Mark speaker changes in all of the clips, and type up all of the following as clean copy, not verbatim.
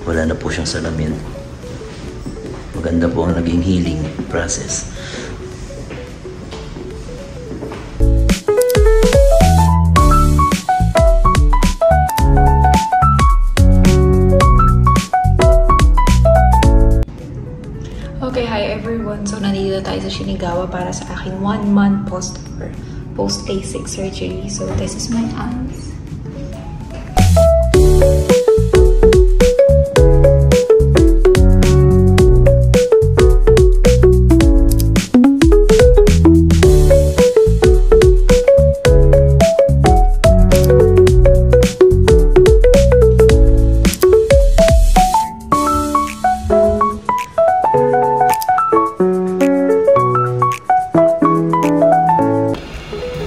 Speaker 1: wala na po siyang salamin. Maganda po ang naging healing process.
Speaker 2: Okay, hi everyone. So, nandito tayo sa Shinagawa para sa aking 1-month post-LASIK surgery. So, this is my eyes.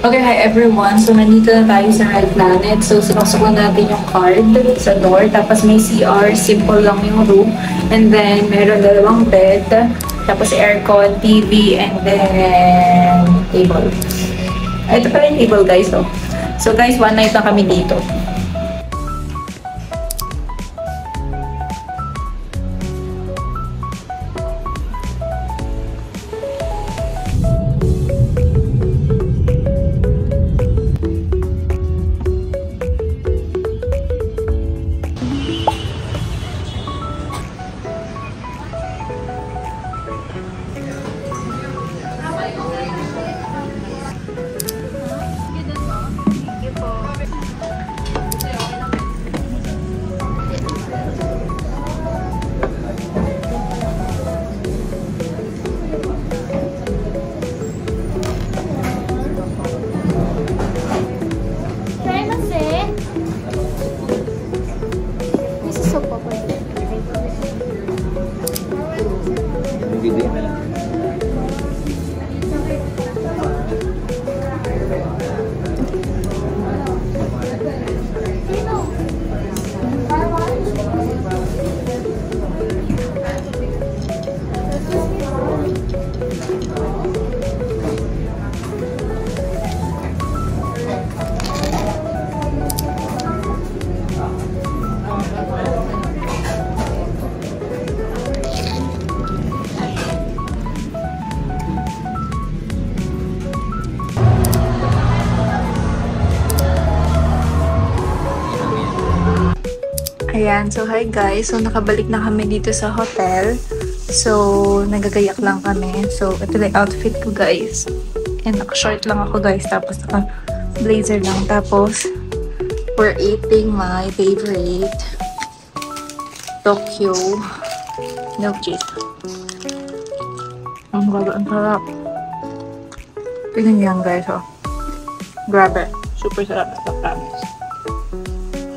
Speaker 2: Okay, hi everyone. So, nandito na tayo sa Red Planet. So, sinusuklan natin yung card sa door. Tapos may CR, simple lang yung room. And then, meron 2 bed. Tapos aircon, TV, and then table. Ito pala yung table, guys. Oh. So, guys, 1 night na kami dito. Ayan, so hi guys. So nakabalik na kami dito sa hotel. So nagagayak lang kami. So ito lang outfit ko guys. And naka-short lang ako guys. Tapos naka-blazer lang. Tapos we're eating my favorite Tokyo milk cheese. Ang sarap. Tingnan niyo yan guys. Oh. Grabe. Super sarap na promise.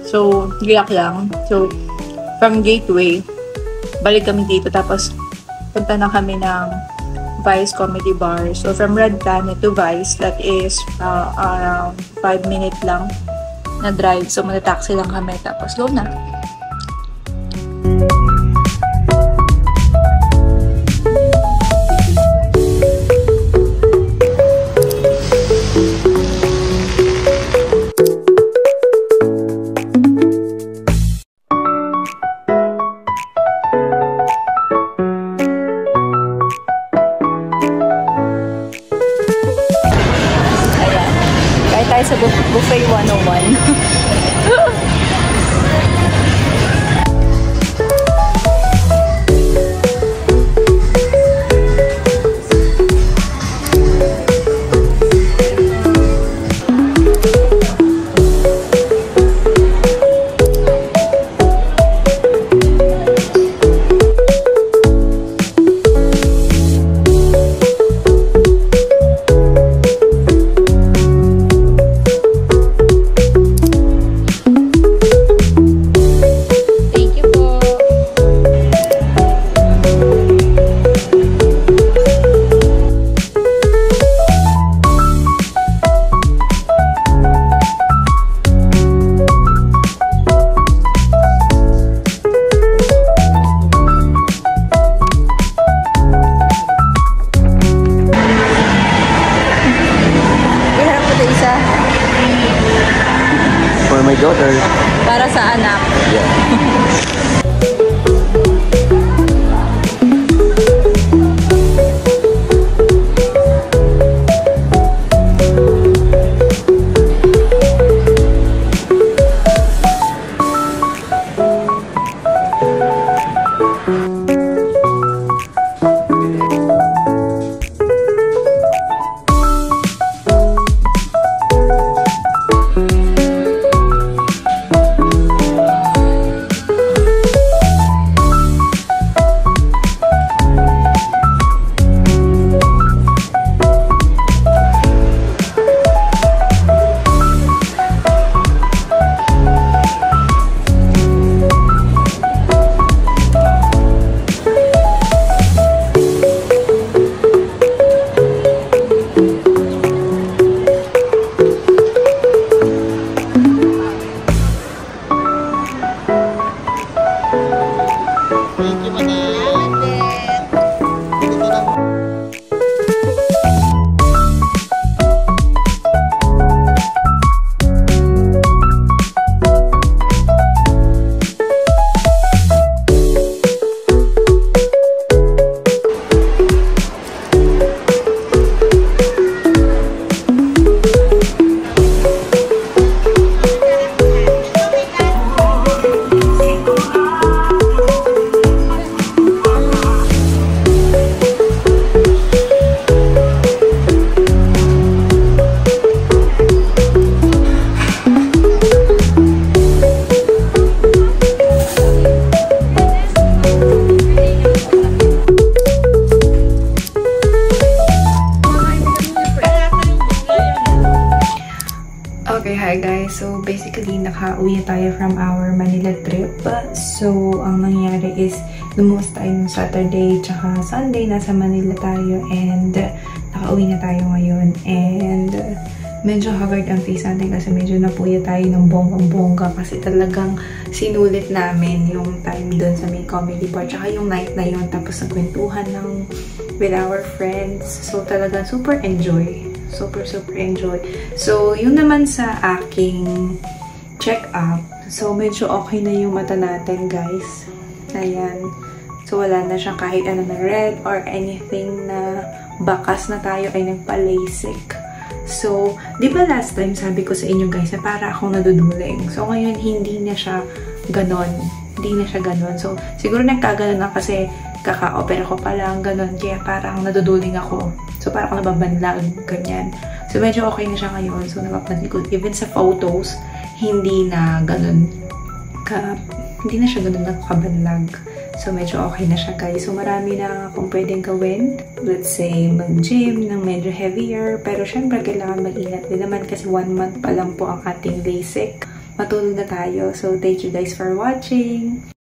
Speaker 2: So, giyak lang. So, from Gateway, balik kami dito. Tapos, punta na kami ng Vice Comedy Bar. So, from Red Planet to Vice, that is around 5 minutes lang na drive. So, mag-taxi lang kami. Tapos, go na. Sa Buffet 101.
Speaker 3: kakauwi tayo from our Manila trip. So, ang nangyari is, lumuwas tayo ng Saturday tsaka Sunday, nasa Manila tayo, and nakauwi na tayo ngayon. And medyo haggard ang face natin kasi medyo napuya tayo ng bonggang-bongga kasi talagang sinulit namin yung time doon sa may comedy bar tsaka yung night na yun, tapos nagkwentuhan ng with our friends. So, talagang super enjoy. Super enjoy. So, yun naman sa aking check-up. So, medyo okay na yung mata natin, guys. Ayan. So, wala na siyang kahit ano na red or anything na bakas na tayo ay nagpa-LASIK. So, di ba last time sabi ko sa inyo, guys, na para akong naduduling. So, ngayon, hindi na siya ganon. Hindi na siya ganon. So, siguro nagkaganon na kasi kaka-opera ko pa lang, ganon. Kaya parang naduduling ako. So, parang ako nababanlag, ganyan. So, medyo okay na siya ngayon. So, napapansin ko, even sa photos, hindi na ganon hindi na siya ganon nakabanlag. So, medyo okay na siya, guys. So, marami na akong pwedeng gawin. Let's say, mag-gym ng medyo heavier. Pero, syempre, kailangan mag-ingat din naman kasi 1 month pa lang po ang ating LASIK. Matulog na tayo. So, thank you guys for watching.